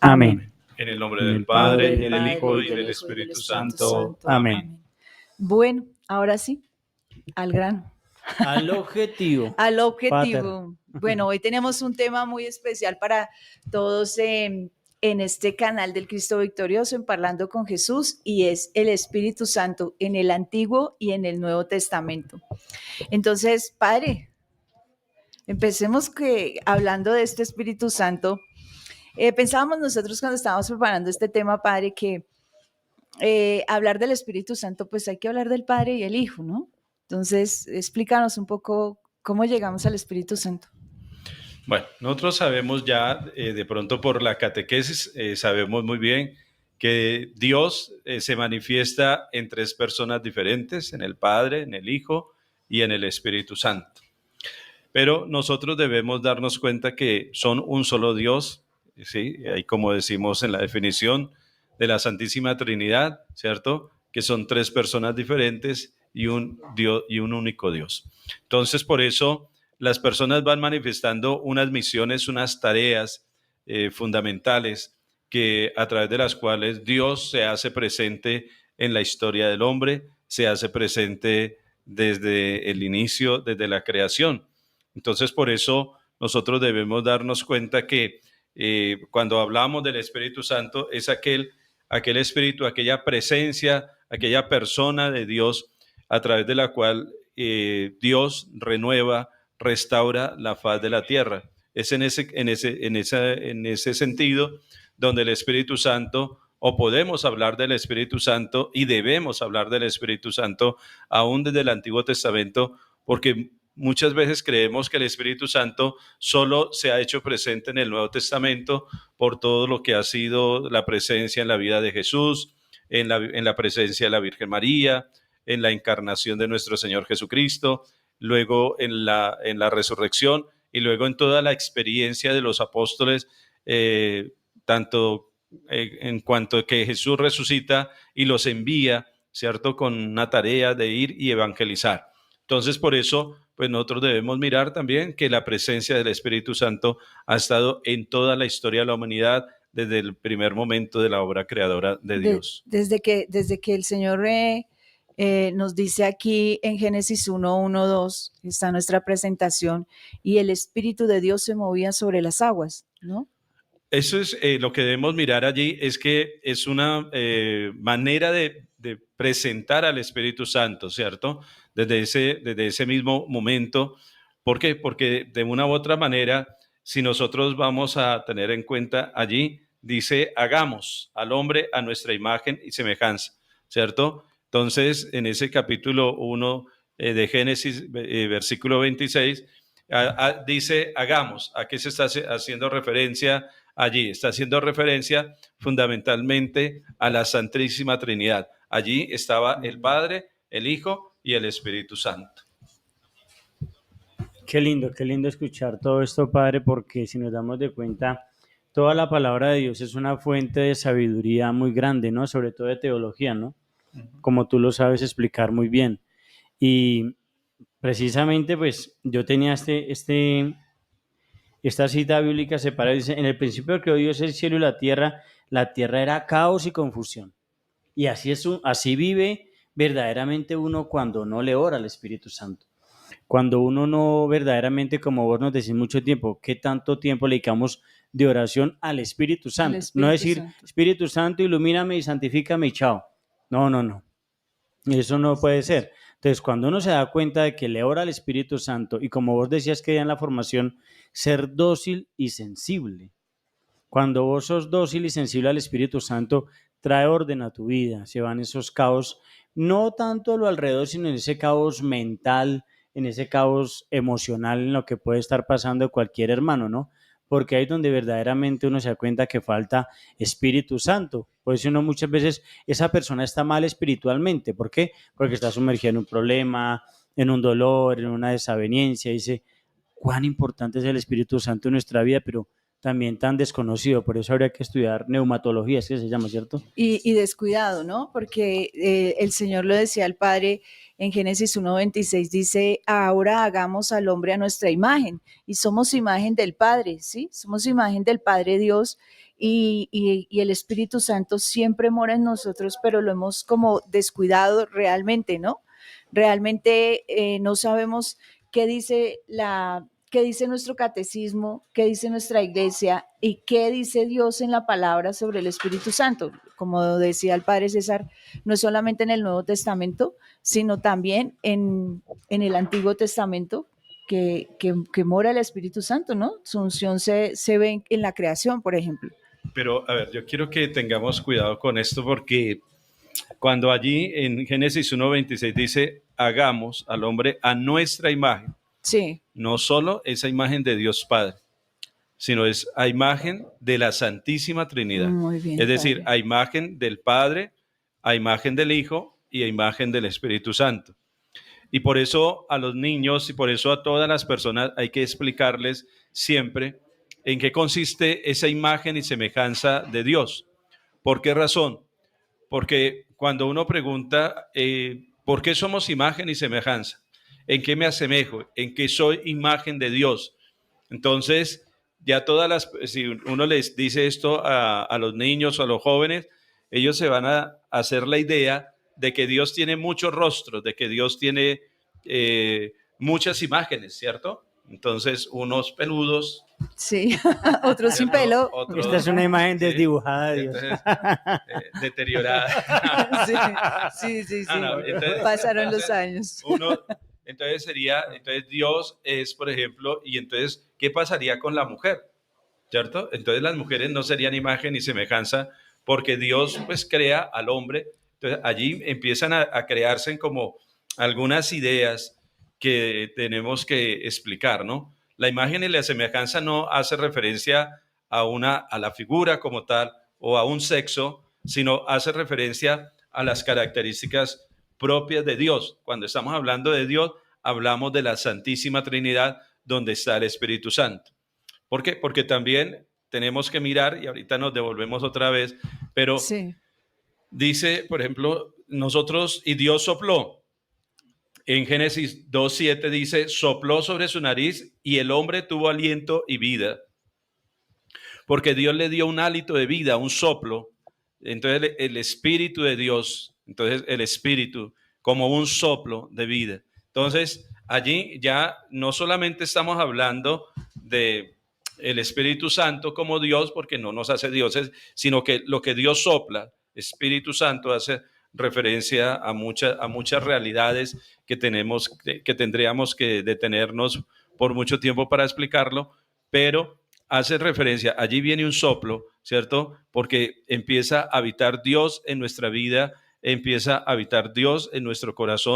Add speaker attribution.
Speaker 1: Amén.
Speaker 2: En el nombre
Speaker 1: En
Speaker 2: del
Speaker 1: el
Speaker 2: Padre,
Speaker 1: Padre,
Speaker 2: y del Hijo, y del Espíritu Santo.
Speaker 1: Amén.
Speaker 3: Bueno, ahora sí, al grano.
Speaker 1: Al objetivo.
Speaker 3: Al
Speaker 1: Pater.
Speaker 3: objetivo. Bueno, hoy tenemos un tema muy especial para todos en este canal del Cristo Victorioso, en Parlando con Jesús, y es el Espíritu Santo en el Antiguo y en el Nuevo Testamento. Entonces, Padre, empecemos hablando de este Espíritu Santo. Pensábamos nosotros cuando estábamos preparando este tema, Padre, que hablar del Espíritu Santo, pues hay que hablar del Padre y el Hijo, ¿no? Entonces, explícanos un poco cómo llegamos al Espíritu Santo.
Speaker 2: Bueno, nosotros sabemos ya, de pronto por la catequesis, sabemos muy bien que Dios se manifiesta en tres personas diferentes, en el Padre, en el Hijo y en el Espíritu Santo. Pero nosotros debemos darnos cuenta que son un solo Dios, ¿sí? Ahí como decimos en la definición de la Santísima Trinidad, ¿cierto? Que son tres personas diferentes y un Dios y un único Dios. Entonces, por eso las personas van manifestando unas misiones, unas tareas fundamentales que a través de las cuales Dios se hace presente en la historia del hombre, se hace presente desde el inicio, desde la creación. Entonces, por eso nosotros debemos darnos cuenta que cuando hablamos del Espíritu Santo es aquel Espíritu, aquella presencia, aquella persona de Dios a través de la cual Dios renueva, restaura la faz de la tierra. Es en ese sentido donde el Espíritu Santo, o podemos hablar del Espíritu Santo y debemos hablar del Espíritu Santo aún desde el Antiguo Testamento, porque muchas veces creemos que el Espíritu Santo solo se ha hecho presente en el Nuevo Testamento por todo lo que ha sido la presencia en la vida de Jesús, en la presencia de la Virgen María, en la encarnación de nuestro Señor Jesucristo, luego en la resurrección y luego en toda la experiencia de los apóstoles, tanto en cuanto a que Jesús resucita y los envía, ¿cierto?, con una tarea de ir y evangelizar. Entonces, por eso, pues nosotros debemos mirar también que la presencia del Espíritu Santo ha estado en toda la historia de la humanidad desde el primer momento de la obra creadora de Dios.
Speaker 3: Desde que el Señor nos dice aquí en Génesis 1:1-2, está nuestra presentación, y el Espíritu de Dios se movía sobre las aguas, ¿no?
Speaker 2: Eso es lo que debemos mirar allí, es que es una manera de presentar al Espíritu Santo, ¿cierto? Desde ese mismo momento. ¿Por qué? Porque de una u otra manera, si nosotros vamos a tener en cuenta allí, dice, hagamos al hombre a nuestra imagen y semejanza, ¿cierto? Entonces, en ese capítulo 1 de Génesis, versículo 26, dice, hagamos. ¿A qué se está haciendo referencia allí? Está haciendo referencia fundamentalmente a la Santísima Trinidad. Allí estaba el Padre, el Hijo y el Espíritu Santo.
Speaker 1: Qué lindo escuchar todo esto, Padre, porque si nos damos de cuenta, toda la palabra de Dios es una fuente de sabiduría muy grande, ¿no? Sobre todo de teología, ¿no? Como tú lo sabes explicar muy bien. Y precisamente, pues, yo tenía esta cita bíblica separada, dice, en el principio creó Dios el cielo y la tierra era caos y confusión. Y así vive verdaderamente uno cuando no le ora al Espíritu Santo. Cuando uno no verdaderamente, como vos nos decís mucho tiempo, ¿qué tanto tiempo le dedicamos de oración al Espíritu Santo? No decir, Espíritu Santo, ilumíname y santifícame y chao. No. Eso no puede ser. Entonces, cuando uno se da cuenta de que le ora al Espíritu Santo, y como vos decías que en la formación, ser dócil y sensible. Cuando vos sos dócil y sensible al Espíritu Santo, trae orden a tu vida, se van esos caos, no tanto a lo alrededor, sino en ese caos mental, en ese caos emocional, en lo que puede estar pasando cualquier hermano, ¿no? Porque ahí es donde verdaderamente uno se da cuenta que falta Espíritu Santo. Por eso uno muchas veces, esa persona está mal espiritualmente. ¿Por qué? Porque está sumergida en un problema, en un dolor, en una desaveniencia. Dice, cuán importante es el Espíritu Santo en nuestra vida, pero también tan desconocido. Por eso habría que estudiar neumatología, es que se llama, ¿cierto?
Speaker 3: Y descuidado, ¿no? Porque el Señor lo decía al Padre en Génesis 1:26, dice, ahora hagamos al hombre a nuestra imagen, y somos imagen del Padre, ¿sí? Somos imagen del Padre Dios, y el Espíritu Santo siempre mora en nosotros, pero lo hemos como descuidado realmente, ¿no? Realmente no sabemos qué dice qué dice nuestro catecismo, qué dice nuestra iglesia y qué dice Dios en la palabra sobre el Espíritu Santo. Como decía el Padre César, no es solamente en el Nuevo Testamento, sino también en el Antiguo Testamento, que mora el Espíritu Santo, ¿no? Su unción se ve en la creación, por ejemplo.
Speaker 2: Pero, a ver, yo quiero que tengamos cuidado con esto porque cuando allí en Génesis 1:26 dice, hagamos al hombre a nuestra imagen,
Speaker 3: Sí.
Speaker 2: no solo esa imagen de Dios Padre, sino es a imagen de la Santísima Trinidad.
Speaker 3: Muy bien,
Speaker 2: es decir,
Speaker 3: Padre.
Speaker 2: a imagen del Padre, a imagen del Hijo y a imagen del Espíritu Santo. Y por eso a los niños y por eso a todas las personas hay que explicarles siempre en qué consiste esa imagen y semejanza de Dios. ¿Por qué razón? Porque cuando uno pregunta, ¿por qué somos imagen y semejanza? ¿En qué me asemejo? ¿En qué soy imagen de Dios? Entonces, ya si uno les dice esto a los niños o a los jóvenes, ellos se van a hacer la idea de que Dios tiene muchos rostros, de que Dios tiene muchas imágenes, ¿cierto? Entonces, unos peludos,
Speaker 3: Sí, otro sin
Speaker 2: ¿cierto?
Speaker 3: pelo.
Speaker 2: Otros,
Speaker 1: Esta es una imagen
Speaker 2: sí,
Speaker 1: desdibujada de Dios.
Speaker 2: entonces, deteriorada.
Speaker 3: Sí.
Speaker 2: Entonces,
Speaker 3: Pasaron los años.
Speaker 2: entonces Dios es, por ejemplo, y entonces, ¿qué pasaría con la mujer? ¿Cierto? Entonces las mujeres no serían imagen ni semejanza porque Dios pues crea al hombre. Entonces allí empiezan a crearse como algunas ideas que tenemos que explicar, ¿no? La imagen y la semejanza no hace referencia a la figura como tal o a un sexo, sino hace referencia a las características propias de Dios. Cuando estamos hablando de Dios, hablamos de la Santísima Trinidad, donde está el Espíritu Santo. ¿Por qué? Porque también tenemos que mirar, y ahorita nos devolvemos otra vez, pero
Speaker 3: Sí.
Speaker 2: dice, por ejemplo, nosotros, y Dios sopló. En Génesis 2:7 dice, sopló sobre su nariz y el hombre tuvo aliento y vida. Porque Dios le dio un hálito de vida, un soplo. Entonces el Espíritu de Dios, entonces el Espíritu como un soplo de vida. Entonces allí ya no solamente estamos hablando de el Espíritu Santo como Dios, porque no nos hace dioses, sino que lo que Dios sopla, Espíritu Santo, hace referencia a muchas realidades que tendríamos que detenernos por mucho tiempo para explicarlo, pero hace referencia, allí viene un soplo, ¿cierto? Porque empieza a habitar Dios en nuestra vida, empieza a habitar Dios en nuestro corazón.